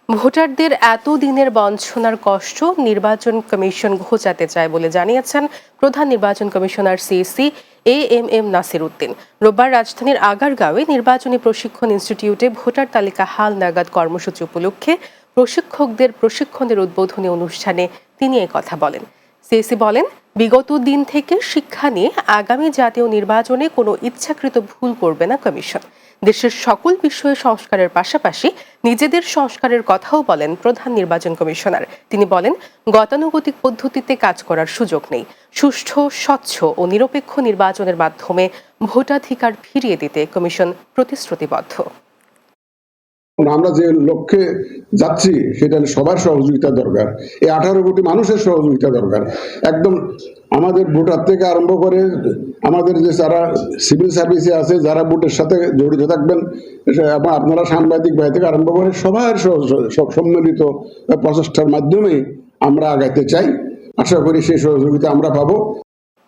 ভোটারদের এত দিনের বঞ্চনার কষ্ট নির্বাচন কমিশন ঘোচাতে চায় বলে জানিয়েছেন প্রধান নির্বাচন commissioner CEC AMM Nasir Uddin. রোববার রাজধানীর আগারগাঁওয়ে নির্বাচনী প্রশিক্ষণ ইনস্টিটিউটে ভোটার তালিকা হালনাগাদ কর্মসূচি উপলক্ষে প্রশিক্ষকদের প্রশিক্ষণের উদ্বোধনী অনুষ্ঠানে তিনি কথা বলেন। সিইসি বলেন, বিগত দিন থেকে শিক্ষা নিয়ে আগামী জাতীয় নির্বাচনে কোনো ইচ্ছাকৃত ভুল করবে না কমিশন। দেশের সকল বিষয়ে সংস্কারের পাশাপাশি নিজেদের সংস্কারের কথাও বলেন প্রধান নির্বাচন কমিশনার। তিনি বলেন, গতানুগতিক পদ্ধতিতে কাজ করার সুযোগ নেই। সুষ্ঠু, স্বচ্ছ ও নিরপেক্ষ নির্বাচনের মাধ্যমে ভোটাধিকার ফিরিয়ে দিতে কমিশন প্রতিশ্রুতিবদ্ধ। আমরা যে লক্ষ্যে যাচ্ছি সেটা সবার সহযোগিতা দরকার। এই 18 কোটি মানুষের সহযোগিতা দরকার। একদম আমাদের ভোটার থেকে আরম্ভ করে আমাদের যে যারা সিভিল সার্ভিসে আছে, যারা ভোটের সাথে জড়িত থাকবেন, এবং আপনারা সাংবাদিক ভাই থেকে আরম্ভ করে সবার সম্মিলিত প্রচেষ্টার মাধ্যমে আমরা আগাইতে চাই। আশা করি সেই সহযোগিতা আমরা পাবো।